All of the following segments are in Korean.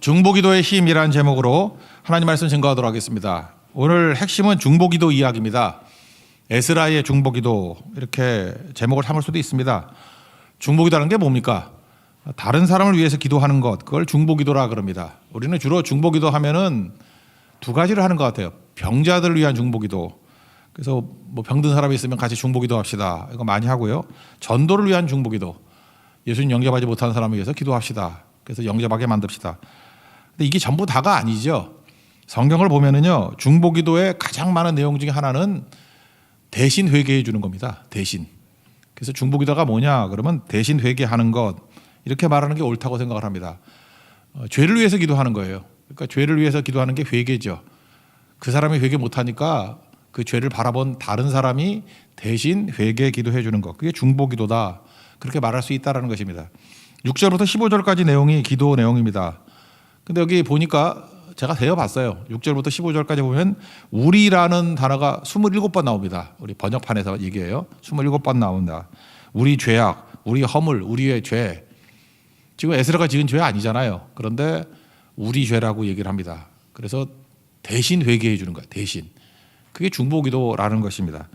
중보기도의 힘이라는 제목으로 하나님 말씀 증거하도록 하겠습니다. 오늘 핵심은 중보기도 이야기입니다. 에스라의 중보기도 이렇게 제목을 삼을 수도 있습니다. 중보기도라는 게 뭡니까? 다른 사람을 위해서 기도하는 것, 그걸 중보기도라 그럽니다. 우리는 주로 중보기도 하면은 두 가지를 하는 것 같아요. 병자들을 위한 중보기도. 그래서 뭐 병든 사람이 있으면 같이 중보기도 합시다. 이거 많이 하고요. 전도를 위한 중보기도. 예수님 영접하지 못하는 사람을 위해서 기도합시다. 그래서 영접하게 만듭시다. 근데 이게 전부 다가 아니죠. 성경을 보면은요, 중보기도의 가장 많은 내용 중에 하나는 대신 회개해 주는 겁니다. 대신. 그래서 중보기도가 뭐냐? 그러면 대신 회개하는 것, 이렇게 말하는 게 옳다고 생각을 합니다. 죄를 위해서 기도하는 거예요. 그러니까 죄를 위해서 기도하는 게 회개죠. 그 사람이 회개 못하니까 그 죄를 바라본 다른 사람이 대신 회개 기도해 주는 것, 그게 중보기도다. 그렇게 말할 수 있다는 것입니다. 6절부터 15절까지 내용이 기도 내용입니다. 근데 여기 보니까 제가 세어봤어요. 6절부터 15절까지 보면 우리라는 단어가 27번 나옵니다. 우리 번역판에서 얘기해요. 27번 나온다. 우리 죄악, 우리 허물, 우리의 죄. 지금 에스라가 지은 죄 아니잖아요. 그런데 우리 죄라고 얘기를 합니다. 그래서 대신 회개해 주는 거예요. 대신. 그게 중보기도라는 것입니다.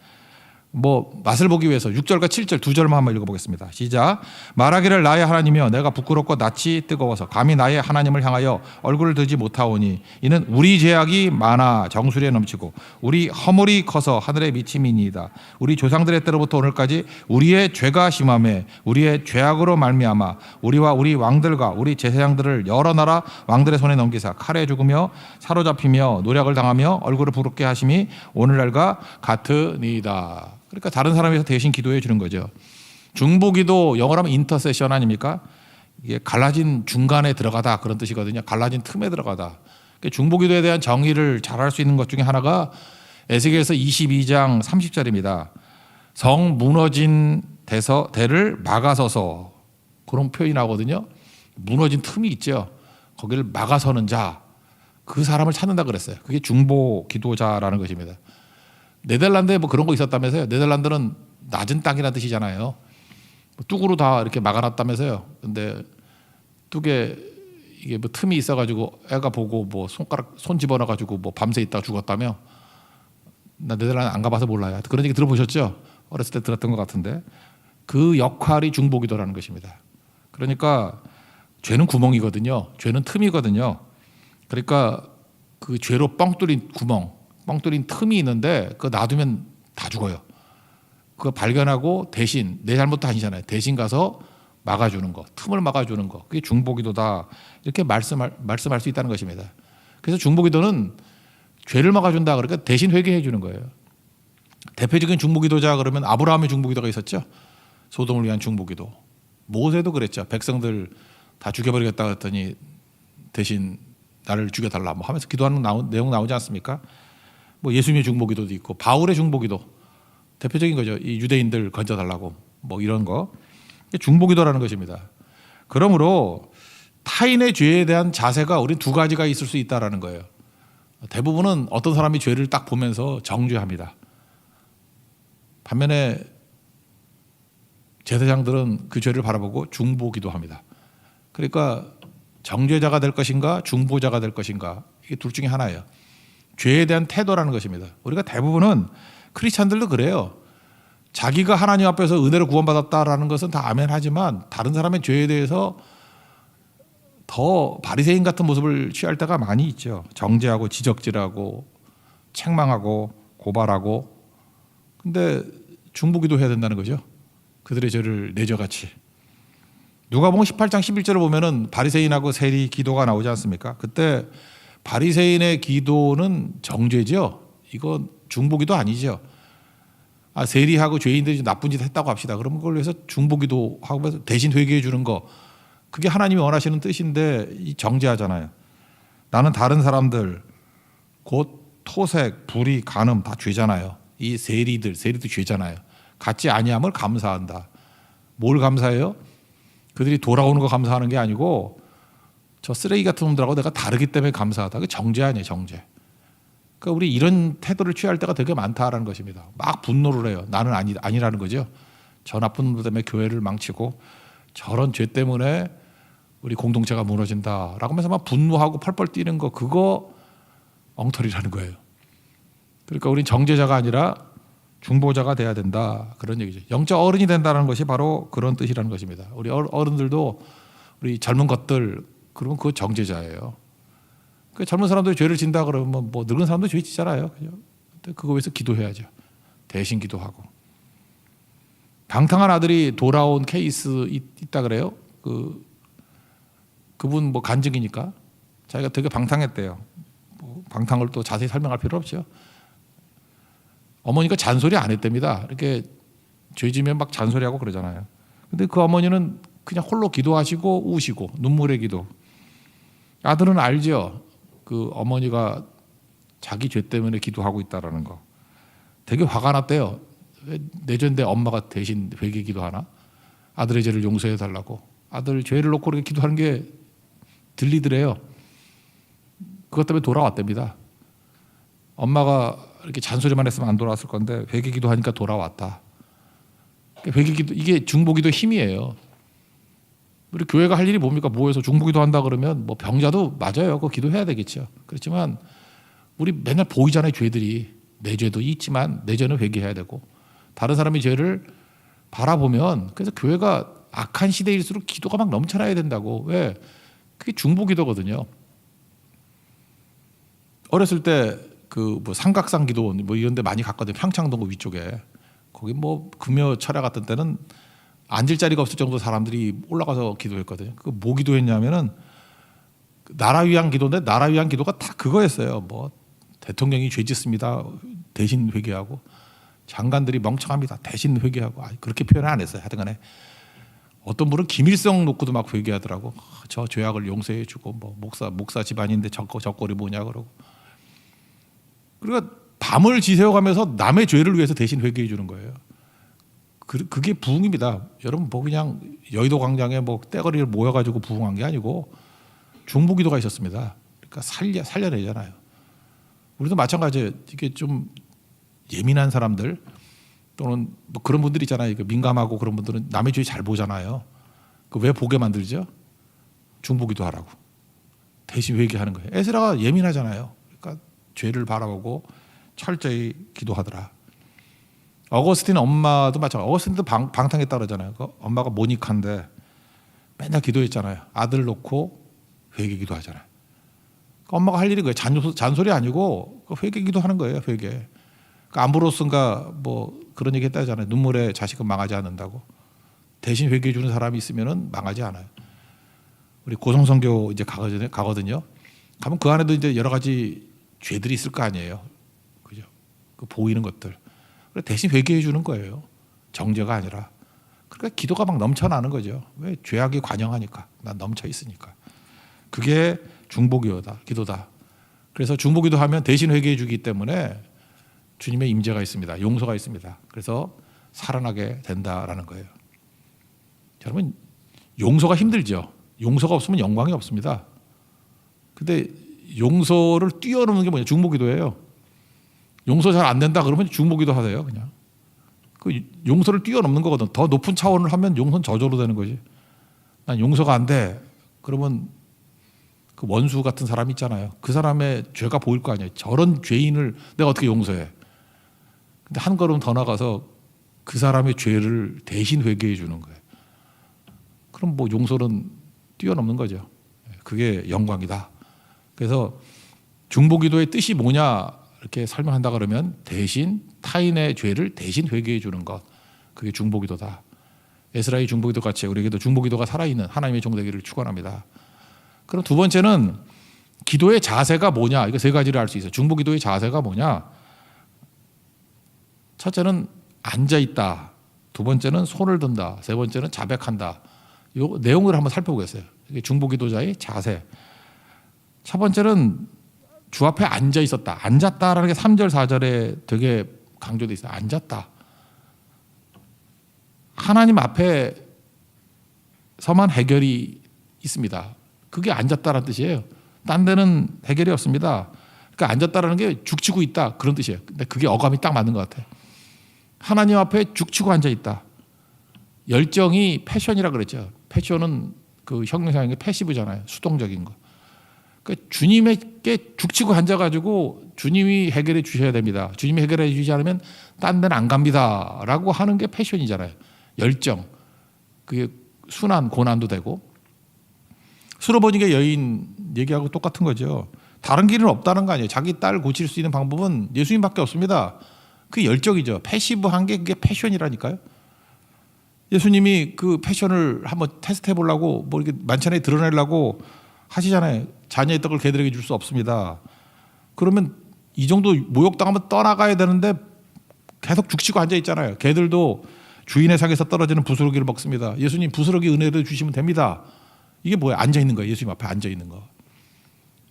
뭐 맛을 보기 위해서 6절과 7절 두 절만 한번 읽어보겠습니다. 시작. 말하기를 나의 하나님이여 내가 부끄럽고 낯이 뜨거워서 감히 나의 하나님을 향하여 얼굴을 들지 못하오니 이는 우리 죄악이 많아 정수리에 넘치고 우리 허물이 커서 하늘에 미침이니이다. 우리 조상들의 때로부터 오늘까지 우리의 죄가 심하매 우리의 죄악으로 말미암아 우리와 우리 왕들과 우리 제사장들을 여러 나라 왕들의 손에 넘기사 칼에 죽으며 사로잡히며 노략을 당하며 얼굴을 부릅게 하심이 오늘날과 같으니이다. 그러니까 다른 사람에 서 대신 기도해 주는 거죠. 중보기도 영어로 하면 인터세션 아닙니까? 이게 갈라진 중간에 들어가다 그런 뜻이거든요. 갈라진 틈에 들어가다. 그러니까 중보기도에 대한 정의를 잘할 수 있는 것 중에 하나가 에스겔서 22장 30절입니다. 성 무너진 대를 막아서서 그런 표현이 나오거든요. 무너진 틈이 있죠. 거기를 막아서는 자, 그 사람을 찾는다 그랬어요. 그게 중보기도자라는 것입니다. 네덜란드에 뭐 그런 거 있었다면서요. 네덜란드는 낮은 땅이라는 뜻이잖아요. 뚝으로 다 이렇게 막아놨다면서요. 근데 뚝에 이게 뭐 틈이 있어가지고 애가 보고 뭐 손 집어넣어가지고 뭐 밤새 있다가 죽었다며. 나 네덜란드 안 가봐서 몰라요. 그런 얘기 들어보셨죠? 어렸을 때 들었던 것 같은데 그 역할이 중보기도라는 것입니다. 그러니까 죄는 구멍이거든요. 죄는 틈이거든요. 그러니까 그 죄로 뻥 뚫린 구멍. 뻥 뚫린 틈이 있는데 그거 놔두면 다 죽어요. 그거 발견하고 대신 내 잘못도 아니잖아요. 대신 가서 막아주는 거, 틈을 막아주는 거. 그게 중보기도다. 이렇게 말씀할 수 있다는 것입니다. 그래서 중보기도는 죄를 막아준다. 그러니까 대신 회개해 주는 거예요. 대표적인 중보기도자 그러면 아브라함의 중보기도가 있었죠. 소돔을 위한 중보기도. 모세도 그랬죠. 백성들 다 죽여버리겠다 했더니 대신 나를 죽여달라 뭐 하면서 기도하는 내용 나오지 않습니까? 뭐 예수님의 중보기도도 있고 바울의 중보기도 대표적인 거죠. 이 유대인들 건져달라고 뭐 이런 거 중보기도라는 것입니다. 그러므로 타인의 죄에 대한 자세가 우리 두 가지가 있을 수 있다라는 거예요. 대부분은 어떤 사람이 죄를 딱 보면서 정죄합니다. 반면에 제사장들은 그 죄를 바라보고 중보기도합니다. 그러니까 정죄자가 될 것인가 중보자가 될 것인가 이게 둘 중에 하나예요. 죄에 대한 태도라는 것입니다. 우리가 대부분은 크리스찬들도 그래요. 자기가 하나님 앞에서 은혜로 구원받았다라는 것은 다 아멘하지만 다른 사람의 죄에 대해서 더 바리새인 같은 모습을 취할 때가 많이 있죠. 정죄하고 지적질하고 책망하고 고발하고. 근데 중보기도 해야 된다는 거죠. 그들의 죄를 내저같이. 누가복음 18장 11절을 보면은 바리새인하고 세리 기도가 나오지 않습니까? 그때 바리새인의 기도는 정죄죠. 이건 중보기도 아니죠. 세리하고 죄인들이 나쁜 짓 했다고 합시다. 그러면 그걸 위해서 중보기도하고 대신 회개해 주는 거. 그게 하나님이 원하시는 뜻인데 정죄하잖아요. 나는 다른 사람들 곧 토색, 불의, 간음 다 죄잖아요. 이 세리도 죄잖아요. 같지 아니함을 감사한다. 뭘 감사해요? 그들이 돌아오는 거 감사하는 게 아니고 저 쓰레기 같은 놈들하고 내가 다르기 때문에 감사하다. 그게 정죄 아니에요, 정죄. 그러니까 우리 이런 태도를 취할 때가 되게 많다라는 것입니다. 막 분노를 해요. 나는 아니라는 거죠. 저 나쁜 놈들 때문에 교회를 망치고 저런 죄 때문에 우리 공동체가 무너진다라고 하면서 막 분노하고 펄펄 뛰는 거 그거 엉터리라는 거예요. 그러니까 우린 정제자가 아니라 중보자가 돼야 된다 그런 얘기죠. 영적 어른이 된다는 것이 바로 그런 뜻이라는 것입니다. 우리 어른들도 우리 젊은 것들 그러면 그거 정제자예요. 그 젊은 사람들이 죄를 진다 그러면 뭐 늙은 사람도 죄 지잖아요. 그거 위해서 기도해야죠. 대신 기도하고. 방탕한 아들이 돌아온 케이스 있다 그래요. 그분 뭐 간증이니까 자기가 되게 방탕했대요. 뭐 방탕을 또 자세히 설명할 필요 없죠. 어머니가 잔소리 안 했답니다. 이렇게 죄지면 막 잔소리하고 그러잖아요. 근데 그 어머니는 그냥 홀로 기도하시고 우시고 눈물의 기도. 아들은 알죠. 그 어머니가 자기 죄 때문에 기도하고 있다라는 거. 되게 화가 났대요. 왜 내 죄인데 엄마가 대신 회개 기도하나? 아들의 죄를 용서해 달라고. 아들 죄를 놓고 이렇게 기도하는 게 들리더래요. 그것 때문에 돌아왔답니다. 엄마가 이렇게 잔소리만 했으면 안 돌아왔을 건데 회개 기도하니까 돌아왔다. 회개 기도 이게 중보기도 힘이에요. 우리 교회가 할 일이 뭡니까? 모여서 중보기도 한다 그러면 뭐 병자도 맞아요. 그거 기도해야 되겠죠. 그렇지만 우리 맨날 보이잖아요. 죄들이. 내 죄도 있지만 내 죄는 회개해야 되고 다른 사람의 죄를 바라보면 그래서 교회가 악한 시대일수록 기도가 막 넘쳐나야 된다고. 왜? 그게 중보기도거든요. 어렸을 때 그 뭐 삼각산 기도 뭐 이런 데 많이 갔거든요. 평창동 위쪽에. 거기 뭐 금요 철야 같은 때는 앉을 자리가 없을 정도 사람들이 올라가서 기도했거든요. 그 뭐 기도했냐면은 나라 위한 기도인데 나라 위한 기도가 다 그거였어요. 뭐 대통령이 죄 짓습니다. 대신 회개하고 장관들이 멍청합니다. 대신 회개하고 그렇게 표현을 안 했어요. 하여튼 간에 어떤 분은 김일성 놓고도 막 회개하더라고. 저 죄악을 용서해 주고 뭐 목사 집안인데 저꼴이 뭐냐 그러고. 그러니까 밤을 지새워가면서 남의 죄를 위해서 대신 회개해 주는 거예요. 그게 부흥입니다. 여러분 뭐 그냥 여의도 광장에 뭐 떼거리를 모여가지고 부흥한 게 아니고 중보기도가 있었습니다. 그러니까 살려내잖아요. 우리도 마찬가지예요. 이게 좀 예민한 사람들 또는 뭐 그런 분들 있잖아요. 민감하고 그런 분들은 남의 죄 잘 보잖아요. 그 왜 보게 만들죠? 중보기도 하라고. 대신 회개하는 거예요. 에스라가 예민하잖아요. 그러니까 죄를 바라보고 철저히 기도하더라. 어거스틴 엄마도 마찬가지. 어거스틴도 방탕했다 그러잖아요. 그 엄마가 모니카인데 맨날 기도했잖아요. 아들 놓고 회개 기도하잖아요. 그 엄마가 할 일이 그거예요. 잔소리 아니고 회개 기도하는 거예요. 회개. 그 암브로스인가 뭐 그런 얘기 했다잖아요. 눈물에 자식은 망하지 않는다고. 대신 회개해 주는 사람이 있으면은 망하지 않아요. 우리 고성선교 이제 가거든요. 가면 그 안에도 이제 여러 가지 죄들이 있을 거 아니에요. 그죠? 그 보이는 것들. 대신 회개해 주는 거예요. 정죄가 아니라. 그러니까 기도가 막 넘쳐나는 거죠. 왜? 죄악이 관영하니까. 난 넘쳐 있으니까. 그게 중보기도다. 그래서 중보기도 하면 대신 회개해 주기 때문에 주님의 임재가 있습니다. 용서가 있습니다. 그래서 살아나게 된다라는 거예요. 여러분 용서가 힘들죠. 용서가 없으면 영광이 없습니다. 근데 용서를 뛰어넘는 게 뭐냐? 중보기도예요. 용서 잘 안 된다 그러면 중보기도 하세요. 그냥 그 용서를 뛰어넘는 거거든. 더 높은 차원을 하면 용서는 저절로 되는 거지. 난 용서가 안 돼. 그러면 그 원수 같은 사람 있잖아요. 그 사람의 죄가 보일 거 아니에요. 저런 죄인을 내가 어떻게 용서해? 근데 한 걸음 더 나가서 그 사람의 죄를 대신 회개해 주는 거예요. 그럼 뭐 용서는 뛰어넘는 거죠. 그게 영광이다. 그래서 중보기도의 뜻이 뭐냐 이렇게 설명한다 그러면 대신 타인의 죄를 대신 회개해 주는 것. 그게 중보기도다. 에스라의 중보기도 같이 우리에게도 중보기도가 살아있는 하나님의 종되기를 축원합니다. 그럼 두 번째는 기도의 자세가 뭐냐. 이거 세 가지를 알 수 있어요. 중보기도의 자세가 뭐냐. 첫째는 앉아있다. 두 번째는 손을 든다. 세 번째는 자백한다. 이 내용을 한번 살펴보겠어요. 이게 중보기도자의 자세. 첫 번째는 주 앞에 앉아 있었다. 앉았다라는 게 3절 4절에 되게 강조되어 있어요. 앉았다. 하나님 앞에서만 해결이 있습니다. 그게 앉았다라는 뜻이에요. 딴 데는 해결이 없습니다. 그러니까 앉았다라는 게 죽치고 있다 그런 뜻이에요. 근데 그게 어감이 딱 맞는 것 같아요. 하나님 앞에 죽치고 앉아 있다. 열정이 패션이라 그랬죠. 패션은 그 형용사인 게 패시브잖아요. 수동적인 거. 그러니까 주님에게 죽치고 앉아가지고 주님이 해결해 주셔야 됩니다. 주님이 해결해 주지 않으면 딴 데는 안 갑니다라고 하는 게 패션이잖아요. 열정. 그게 순환, 고난도 되고. 수로보니게 여인 얘기하고 똑같은 거죠. 다른 길은 없다는 거 아니에요. 자기 딸 고칠 수 있는 방법은 예수님밖에 없습니다. 그게 열정이죠. 패시브한 게 그게 패션이라니까요. 예수님이 그 패션을 한번 테스트해 보려고 뭐 이렇게 만찬에 드러내려고 하시잖아요. 자녀의 떡을 개들에게 줄 수 없습니다. 그러면 이 정도 모욕당하면 떠나가야 되는데 계속 죽치고 앉아 있잖아요. 개들도 주인의 상에서 떨어지는 부스러기를 먹습니다. 예수님 부스러기 은혜를 주시면 됩니다. 이게 뭐야? 앉아 있는 거예요. 예수님 앞에 앉아 있는 거.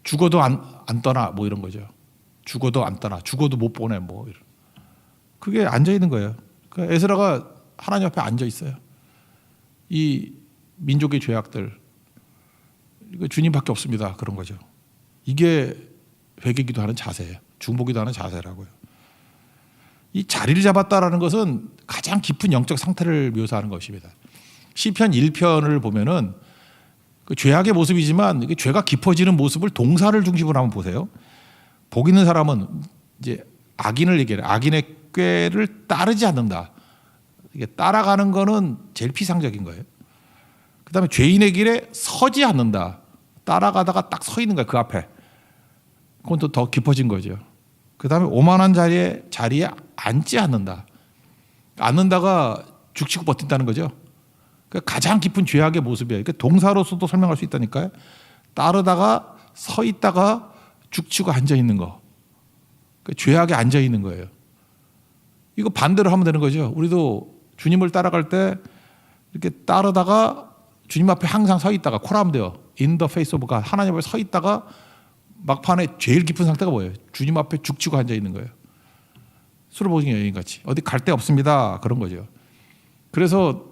죽어도 안 떠나 뭐 이런 거죠. 죽어도 안 떠나, 죽어도 못 보내 뭐 이런. 그게 앉아 있는 거예요. 그러니까 에스라가 하나님 앞에 앉아 있어요. 이 민족의 죄악들, 이거 주님밖에 없습니다. 그런 거죠. 이게 회개기도하는 자세예요. 중보기도하는 자세라고요. 이 자리를 잡았다라는 것은 가장 깊은 영적 상태를 묘사하는 것입니다. 시편 1편을 보면은 그 죄악의 모습이지만 이게 죄가 깊어지는 모습을 동사를 중심으로 한번 보세요. 복 있는 사람은 이제 악인을 얘기해요. 악인의 꾀를 따르지 않는다. 이게 따라가는 거는 제일 피상적인 거예요. 그다음에 죄인의 길에 서지 않는다. 따라가다가 딱 서 있는 거예요. 그 앞에. 그건 또 더 깊어진 거죠. 그다음에 오만한 자리에 앉지 않는다. 앉는다가 죽치고 버틴다는 거죠. 그러니까 가장 깊은 죄악의 모습이에요. 그러니까 동사로서도 설명할 수 있다니까요. 따르다가 서 있다가 죽치고 앉아 있는 거. 그러니까 죄악에 앉아 있는 거예요. 이거 반대로 하면 되는 거죠. 우리도 주님을 따라갈 때 이렇게 따르다가 주님 앞에 항상 서 있다가 코라면 돼요. In the face of God. 하나님 앞에 서 있다가 막판에 제일 깊은 상태가 뭐예요? 주님 앞에 죽치고 앉아 있는 거예요. 수로보증 여인같이 어디 갈 데 없습니다. 그런 거죠. 그래서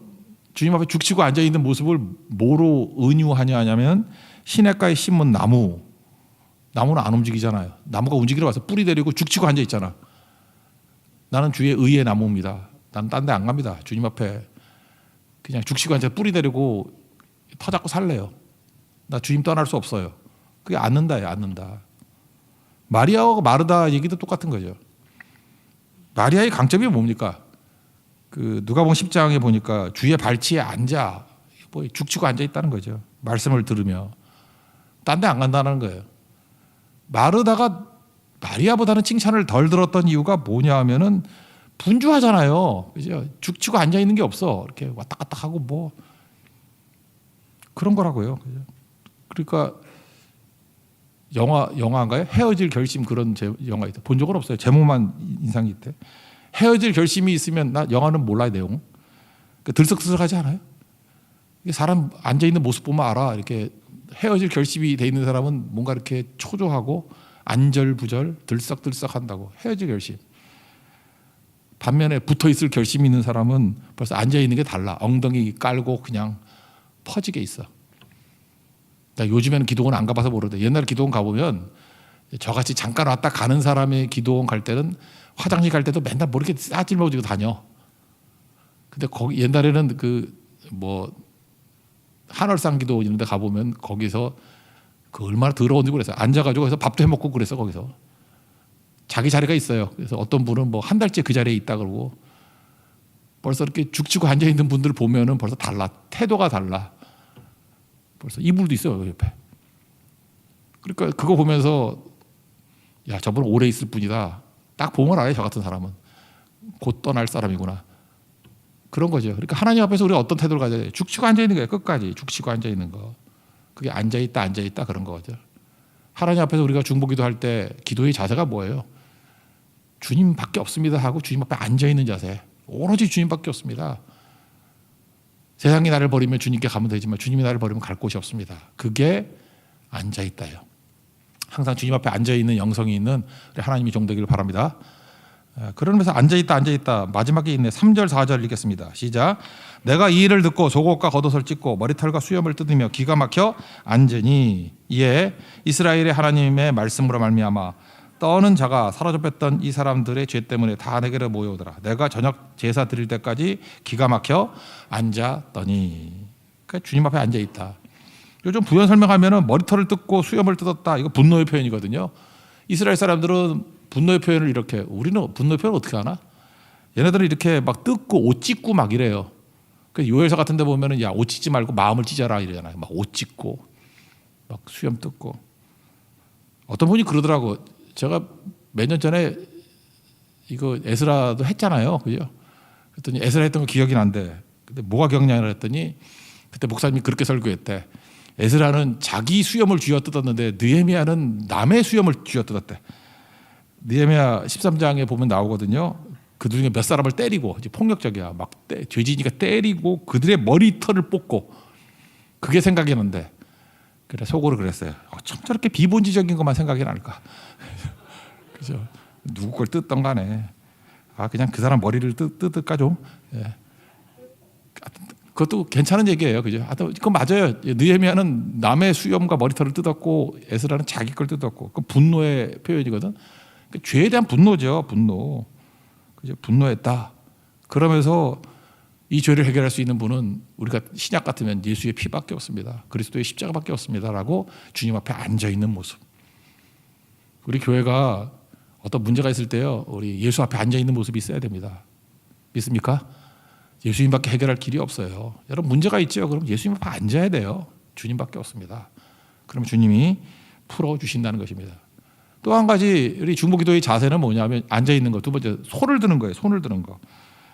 주님 앞에 죽치고 앉아 있는 모습을 뭐로 은유하냐 하냐면 시냇가에 심은 나무는 안 움직이잖아요. 나무가 움직이러 와서 뿌리 내리고 죽치고 앉아 있잖아. 나는 주의 의의 나무입니다. 난 딴 데 안 갑니다. 주님 앞에 그냥 죽치고 앉아 뿌리 내리고 터 잡고 살래요. 나 주님 떠날 수 없어요. 그게 앉는다예요. 앉는다. 마리아와 마르다 얘기도 똑같은 거죠. 마리아의 강점이 뭡니까? 그 누가복음 10장에 보니까 주의 발치에 앉아 뭐 죽치고 앉아 있다는 거죠. 말씀을 들으며 딴 데 안 간다는 거예요. 마르다가 마리아보다는 칭찬을 덜 들었던 이유가 뭐냐 하면은 분주하잖아요. 그죠? 죽치고 앉아 있는 게 없어. 이렇게 왔다 갔다 하고 뭐 그런 거라고요. 그죠? 그러니까 영화인가요? 헤어질 결심 그런 영화 있다. 본 적은 없어요. 제목만 인상이 있대. 헤어질 결심이 있으면 나 영화는 몰라요 내용. 그러니까 들썩들썩하지 않아요? 사람 앉아 있는 모습 보면 알아. 이렇게 헤어질 결심이 돼 있는 사람은 뭔가 이렇게 초조하고 안절부절 들썩들썩한다고. 헤어질 결심. 반면에 붙어 있을 결심이 있는 사람은 벌써 앉아 있는 게 달라. 엉덩이 깔고 그냥 퍼지게 있어. 나 요즘에는 기도원 안 가봐서 모르는데 옛날에 기도원 가보면 저같이 잠깐 왔다 가는 사람의 기도원 갈 때는 화장실 갈 때도 맨날 뭐 이렇게 싸질러지고 다녀. 근데 거기 옛날에는 그 뭐 한월상 기도 이런 데 가보면 거기서 그 얼마나 더러운지 그래서 앉아가지고 해서 밥도 해 먹고 그래서 거기서 자기 자리가 있어요. 그래서 어떤 분은 뭐 한 달째 그 자리에 있다 그러고 벌써 이렇게 죽치고 앉아 있는 분들 보면은 벌써 달라. 태도가 달라. 벌써 이불도 있어요 옆에. 그러니까 그거 보면서 야 저분 오래 있을 뿐이다. 딱 보면 알아요. 저 같은 사람은 곧 떠날 사람이구나. 그런 거죠. 그러니까 하나님 앞에서 우리가 어떤 태도를 가져야 돼요. 죽치고 앉아 있는 거예요. 끝까지 죽치고 앉아 있는 거. 그게 앉아 있다 그런 거죠. 하나님 앞에서 우리가 중보기도 할 때 기도의 자세가 뭐예요? 주님밖에 없습니다 하고 주님 앞에 앉아 있는 자세. 오로지 주님밖에 없습니다. 세상이 나를 버리면 주님께 가면 되지만 주님이 나를 버리면 갈 곳이 없습니다. 그게 앉아 있다요. 항상 주님 앞에 앉아 있는 영성이 있는 우리 하나님이 종되기를 바랍니다. 그러면서 앉아 있다 마지막에 있네. 3절 4절 읽겠습니다. 시작. 내가 이 일을 듣고 속옷과 겉옷을 찢고 머리털과 수염을 뜯으며 기가 막혀 앉으니 이에 이스라엘의 하나님의 말씀으로 말미암아 떠는 자가 사로잡 뺐던 이 사람들의 죄 때문에 다 내게로 모여오더라. 내가 저녁 제사 드릴 때까지 기가 막혀 앉았더니. 그러니까 주님 앞에 앉아 있다. 요즘 부연 설명하면은 머리털을 뜯고 수염을 뜯었다. 이거 분노의 표현이거든요. 이스라엘 사람들은 분노의 표현을 이렇게, 우리는 분노의 표현을 어떻게 하나? 얘네들은 이렇게 막 뜯고 옷 찢고 막 이래요. 그 요엘서 같은 데 보면은 야, 옷 찢지 말고 마음을 찢어라 이러잖아요. 막 옷 찢고 막 수염 뜯고. 어떤 분이 그러더라고. 제가 몇 년 전에 이거 에스라도 했잖아요. 그죠? 그랬더니 에스라 했던 거 기억이 난대. 근데 뭐가 기억나냐 그랬더니 그때 목사님이 그렇게 설교했대. 에스라는 자기 수염을 쥐어 뜯었는데 느헤미야는 남의 수염을 쥐어 뜯었대. 느헤미야 13장에 보면 나오거든요. 그들 중에 몇 사람을 때리고, 이제 폭력적이야. 막 죄지니까 때리고 그들의 머리털을 뽑고. 그게 생각이 나는데 그래 속으로 그랬어요. 참 저렇게 비본질적인 것만 생각이 날까. 그죠? 누구 걸 뜯던 간에 그냥 그 사람 머리를 뜯을까 좀. 예. 그것도 괜찮은 얘기예요. 그죠? 그건 맞아요. 느헤미야는 남의 수염과 머리털을 뜯었고 에스라는 자기 걸 뜯었고. 그 분노의 표현이거든. 그 죄에 대한 분노죠. 분노. 그죠? 분노했다. 그러면서 이 죄를 해결할 수 있는 분은 우리가 신약 같으면 예수의 피밖에 없습니다. 그리스도의 십자가밖에 없습니다라고 주님 앞에 앉아 있는 모습. 우리 교회가 어떤 문제가 있을 때요, 우리 예수 앞에 앉아 있는 모습이 있어야 됩니다. 믿습니까? 예수님밖에 해결할 길이 없어요. 여러분 문제가 있죠. 그럼 예수님 앞에 앉아야 돼요. 주님밖에 없습니다. 그럼 주님이 풀어 주신다는 것입니다. 또 한 가지 우리 중보기도의 자세는 뭐냐면 앉아 있는 거. 두 번째 손을 드는 거예요. 손을 드는 거.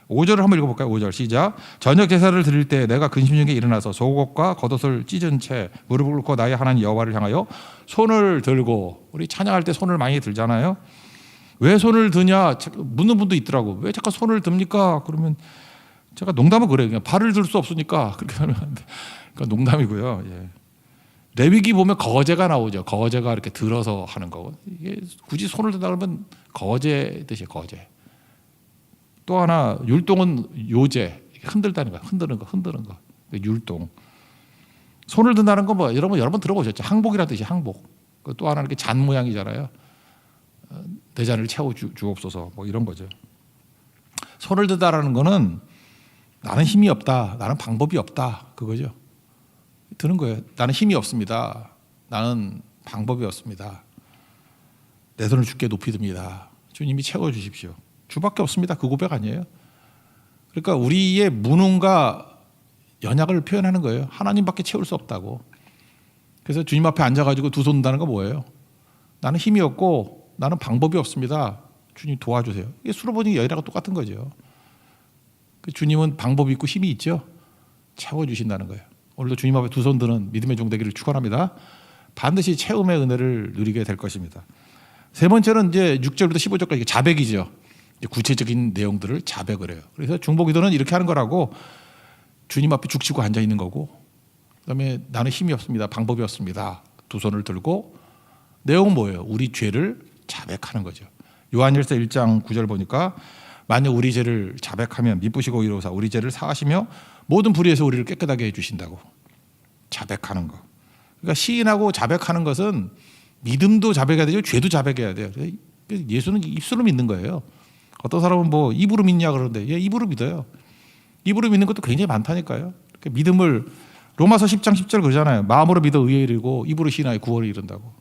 5절을 한번 읽어볼까요? 5절 시작. 저녁 제사를 드릴 때 내가 근심 중에 일어나서 속옷과 겉옷을 찢은 채 무릎을 꿇고 나의 하나님 여호와를 향하여 손을 들고, 우리 찬양할 때 손을 많이 들잖아요. 왜 손을 드냐 묻는 분도 있더라고. 왜 잠깐 손을 듭니까? 그러면 제가 농담은 그래요. 그냥 발을 들 수 없으니까 그렇게 하면 안 돼. 그러니까 농담이고요. 예. 레위기 보면 거제가 나오죠. 거제가 이렇게 들어서 하는 거. 이게 굳이 손을 든다 그러면 거제 뜻이에요. 거제. 또 하나 율동은 요제, 흔들다는 거, 흔드는 거. 율동. 손을 든다는 건 뭐 여러분 여러 번 들어보셨죠? 항복이라는 뜻이 항복. 또 하나 이렇게 잔 모양이잖아요. 내 잔을 채워 주옵소서 뭐 이런 거죠. 손을 든다라는 거는 나는 힘이 없다, 나는 방법이 없다 그거죠. 드는 거예요. 나는 힘이 없습니다. 나는 방법이 없습니다. 내 손을 주께 높이 듭니다. 주님이 채워 주십시오. 주밖에 없습니다. 그 고백 아니에요? 그러니까 우리의 무능과 연약을 표현하는 거예요. 하나님밖에 채울 수 없다고. 그래서 주님 앞에 앉아가지고 두 손 든다는 거 뭐예요? 나는 힘이 없고 나는 방법이 없습니다. 주님 도와주세요. 이게 수로보니 여인하고 똑같은 거죠. 주님은 방법이 있고 힘이 있죠. 채워주신다는 거예요. 오늘도 주님 앞에 두 손 드는 믿음의 종 되기를 축원합니다. 반드시 채움의 은혜를 누리게 될 것입니다. 세 번째는 이제 6절부터 15절까지 자백이죠. 구체적인 내용들을 자백을 해요. 그래서 중보기도는 이렇게 하는 거라고, 주님 앞에 죽치고 앉아 있는 거고, 그다음에 나는 힘이 없습니다. 방법이 없습니다. 두 손을 들고, 내용은 뭐예요? 우리 죄를 자백하는 거죠. 요한일서 1장 9절 보니까 만약 우리 죄를 자백하면 미쁘시고 이로사 우리 죄를 사하시며 모든 불의에서 우리를 깨끗하게 해주신다고. 자백하는 거. 그러니까 시인하고 자백하는 것은 믿음도 자백해야 되죠. 죄도 자백해야 돼요. 예수는 입술로 믿는 거예요. 어떤 사람은 뭐 입으로 믿냐 그러는데 입으로 믿어요. 입으로 믿는 것도 굉장히 많다니까요. 그러니까 믿음을 로마서 10장 10절 그러잖아요. 마음으로 믿어 의에 이르고 입으로 신하여 구원을 이룬다고.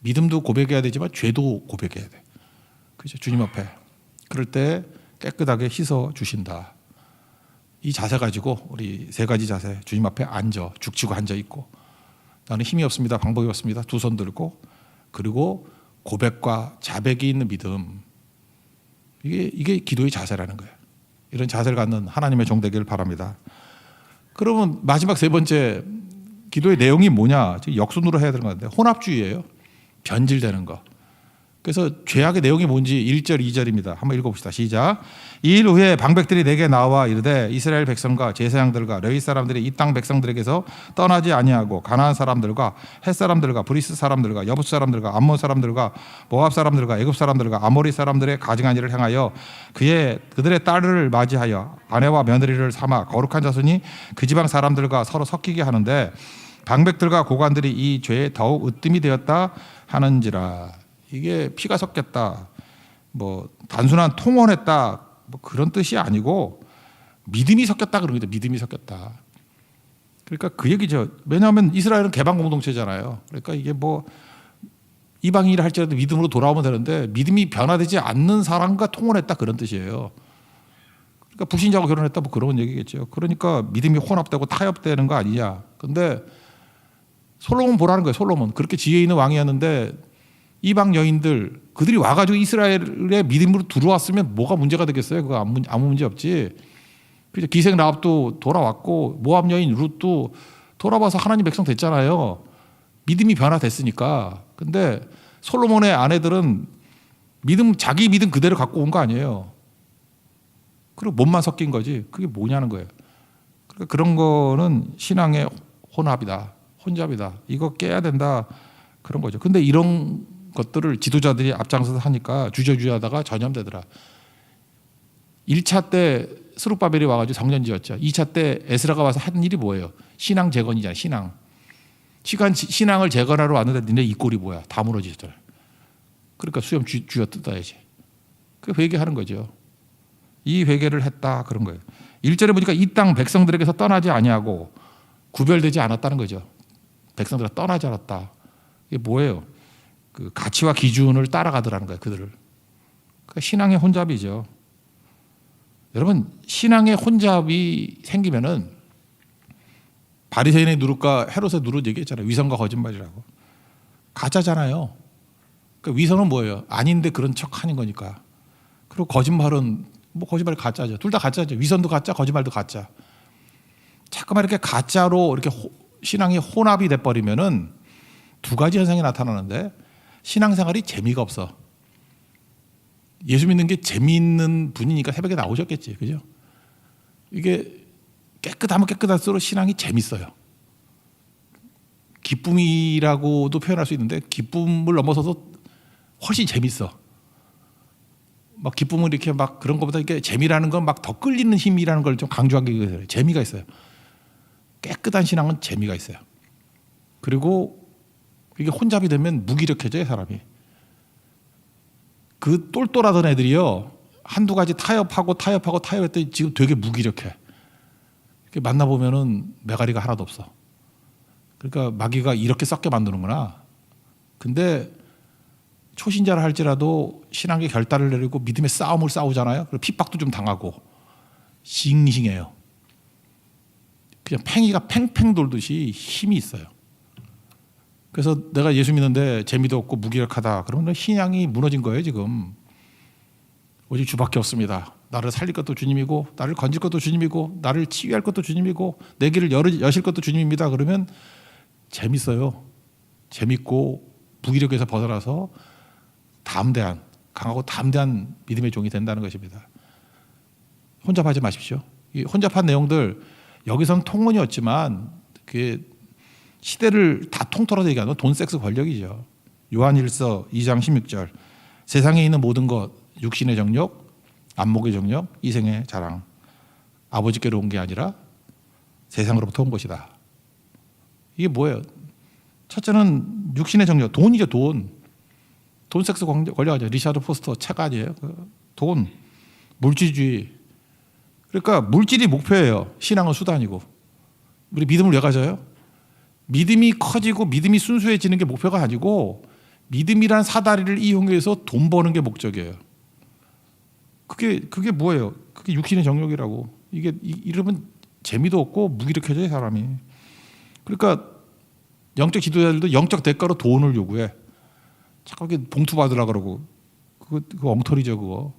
믿음도 고백해야 되지만 죄도 고백해야 돼. 그죠? 주님 앞에. 그럴 때 깨끗하게 씻어 주신다. 이 자세 가지고 우리 세 가지 자세, 주님 앞에 앉아 죽치고 앉아 있고, 나는 힘이 없습니다. 방법이 없습니다. 두 손 들고, 그리고 고백과 자백이 있는 믿음. 이게 기도의 자세라는 거예요. 이런 자세를 갖는 하나님의 종 되기를 바랍니다. 그러면 마지막 세 번째 기도의 내용이 뭐냐? 역순으로 해야 되는 건데 혼합주의예요. 변질되는 거. 그래서 죄악의 내용이 뭔지 1절 2절입니다. 한번 읽어봅시다. 시작. 이 일 후에 방백들이 내게 나와 이르되 이스라엘 백성과 제사장들과 레위 사람들이 이 땅 백성들에게서 떠나지 아니하고 가나안 사람들과 헷 사람들과 브리스 사람들과 여부스 사람들과 암몬 사람들과 모압 사람들과 애굽 사람들과 아모리 사람들의 가증한 일을 행하여 그들의 딸을 맞이하여 아내와 며느리를 삼아 거룩한 자손이 그 지방 사람들과 서로 섞이게 하는데 방백들과 고관들이 이 죄에 더욱 으뜸이 되었다 하는지라. 이게 피가 섞였다, 뭐 단순한 통혼했다, 뭐 그런 뜻이 아니고 믿음이 섞였다 그럽니다. 믿음이 섞였다. 그러니까 그 얘기죠. 왜냐하면 이스라엘은 개방 공동체잖아요. 그러니까 이게 뭐 이방인이라 할지라도 믿음으로 돌아오면 되는데 믿음이 변화되지 않는 사람과 통혼했다 그런 뜻이에요. 그러니까 불신자하고 결혼했다 뭐 그런 얘기겠죠. 그러니까 믿음이 혼합되고 타협되는 거 아니냐. 근데 솔로몬 보라는 거예요. 솔로몬 그렇게 지혜 있는 왕이었는데 이방 여인들 그들이 와가지고 이스라엘의 믿음으로 들어왔으면 뭐가 문제가 되겠어요? 그거 아무 문제 없지. 그죠? 기생 라합도 돌아왔고 모압 여인 룻도 돌아와서 하나님 백성 됐잖아요. 믿음이 변화됐으니까. 근데 솔로몬의 아내들은 자기 믿음 그대로 갖고 온 거 아니에요. 그리고 몸만 섞인 거지. 그게 뭐냐는 거예요. 그러니까 그런 거는 신앙의 혼합이다. 혼잡이다. 이거 깨야 된다. 그런 거죠. 근데 이런 것들을 지도자들이 앞장서서 하니까 주저주저하다가 전염되더라. 1차 때 스룹바벨이 와가지고 성전 지었죠. 2차 때 에스라가 와서 한 일이 뭐예요? 신앙 재건이잖아요. 신앙을 재건하러 왔는데 니네 이 꼴이 뭐야? 다 무너지잖아요. 그러니까 수염 쥐어 뜯어야지. 그 회개하는 거죠. 이 회개를 했다 그런 거예요. 1절에 보니까 이 땅 백성들에게서 떠나지 아니하고 구별되지 않았다는 거죠. 백성들이 떠나지 않았다. 이게 뭐예요? 그 가치와 기준을 따라가더라는 거예요. 그들을. 그러니까 신앙의 혼잡이죠. 여러분 신앙의 혼잡이 생기면은 바리새인의 누룩과 헤롯의 누룩 얘기했잖아요. 위선과 거짓말이라고. 가짜잖아요. 그러니까 위선은 뭐예요? 아닌데 그런 척하는 거니까. 그리고 거짓말은 뭐 거짓말이 가짜죠. 둘 다 가짜죠. 위선도 가짜, 거짓말도 가짜. 자꾸만 이렇게 가짜로 이렇게 신앙이 혼합이 돼 버리면은 두 가지 현상이 나타나는데 신앙생활이 재미가 없어. 예수 믿는 게 재미있는 분이니까 새벽에 나오셨겠지, 그죠? 이게 깨끗하면 깨끗할수록 신앙이 재밌어요. 기쁨이라고도 표현할 수 있는데 기쁨을 넘어서서 훨씬 재밌어. 막 기쁨은 이렇게 막 그런 것보다 이게 재미라는 건 막 더 끌리는 힘이라는 걸 좀 강조하기 위해서 재미가 있어요. 깨끗한 신앙은 재미가 있어요. 그리고 이게 혼잡이 되면 무기력해져요, 사람이. 그 똘똘하던 애들이요 한두 가지 타협했더니 지금 되게 무기력해. 이렇게 만나보면은 메가리가 하나도 없어. 그러니까 마귀가 이렇게 썩게 만드는구나. 근데 초신자라 할지라도 신앙의 결단을 내리고 믿음의 싸움을 싸우잖아요. 그리고 핍박도 좀 당하고 싱싱해요. 그냥 팽이가 팽팽 돌듯이 힘이 있어요. 그래서 내가 예수 믿는데 재미도 없고 무기력하다. 그러면 신앙이 무너진 거예요 지금. 오직 주밖에 없습니다. 나를 살릴 것도 주님이고 나를 건질 것도 주님이고 나를 치유할 것도 주님이고 내 길을 여실 것도 주님입니다. 그러면 재밌어요. 재밌고 무기력에서 벗어나서 강하고 담대한 믿음의 종이 된다는 것입니다. 혼잡하지 마십시오. 이 혼잡한 내용들 여기서는 통문이었지만 그게 시대를 다 통틀어서 얘기하는 돈, 섹스, 권력이죠. 요한일서 2장 16절 세상에 있는 모든 것 육신의 정욕, 안목의 정욕, 이생의 자랑 아버지께로 온 게 아니라 세상으로부터 온 것이다. 이게 뭐예요? 첫째는 육신의 정욕, 돈이죠. 돈, 섹스, 권력이죠. 리차드 포스터 책 아니에요? 돈, 물질주의. 그러니까 물질이 목표예요. 신앙은 수단이고. 우리 믿음을 왜 가져요? 믿음이 커지고 믿음이 순수해지는 게 목표가 아니고 믿음이란 사다리를 이용해서 돈 버는 게 목적이에요. 그게 뭐예요? 그게 육신의 정욕이라고. 이게 이러면 재미도 없고 무기력해져요 사람이. 그러니까 영적 지도자들도 영적 대가로 돈을 요구해. 자꾸 봉투 받으라 그러고 그거 엉터리죠 그거.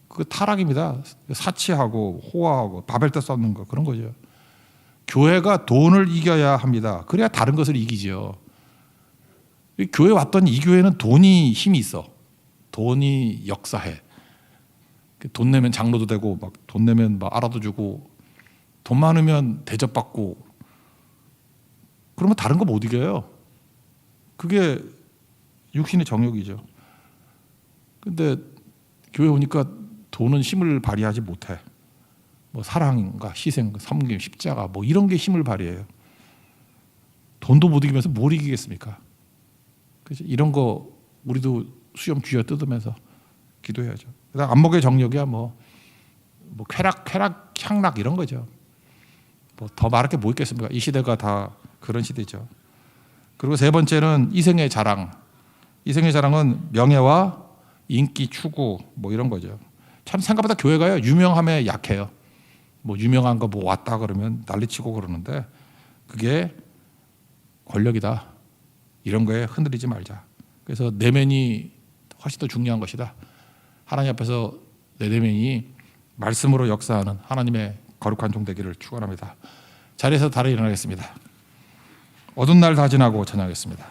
그거 타락입니다. 사치하고 호화하고 바벨탑 쌓는 거 그런 거죠. 교회가 돈을 이겨야 합니다. 그래야 다른 것을 이기죠. 교회 왔더니 이 교회는 돈이 힘이 있어. 돈이 역사해. 돈 내면 장로도 되고 막 돈 내면 막 알아도 주고 돈 많으면 대접받고 그러면 다른 거 못 이겨요. 그게 육신의 정욕이죠. 근데 교회 오니까 돈은 힘을 발휘하지 못해. 뭐 사랑과 희생, 섬김, 십자가 뭐 이런 게 힘을 발휘해요. 돈도 못 이기면서 뭘 이기겠습니까? 그래서 이런 거 우리도 수염 쥐어 뜯으면서 기도해야죠. 그다음 안목의 정력이야 뭐 쾌락, 향락 이런 거죠. 뭐 더 말할 게 뭐 있겠습니까? 이 시대가 다 그런 시대죠. 그리고 세 번째는 이생의 자랑. 이생의 자랑은 명예와 인기 추구 뭐 이런 거죠. 참 생각보다 교회가요 유명함에 약해요. 뭐 유명한 거 뭐 왔다 그러면 난리치고 그러는데 그게 권력이다. 이런 거에 흔들리지 말자. 그래서 내면이 훨씬 더 중요한 것이다. 하나님 앞에서 내 내면이 말씀으로 역사하는 하나님의 거룩한 종 되기를 축원합니다. 자리에서 다리 일어나겠습니다. 어두운 날 다 지나고 찬양하겠습니다.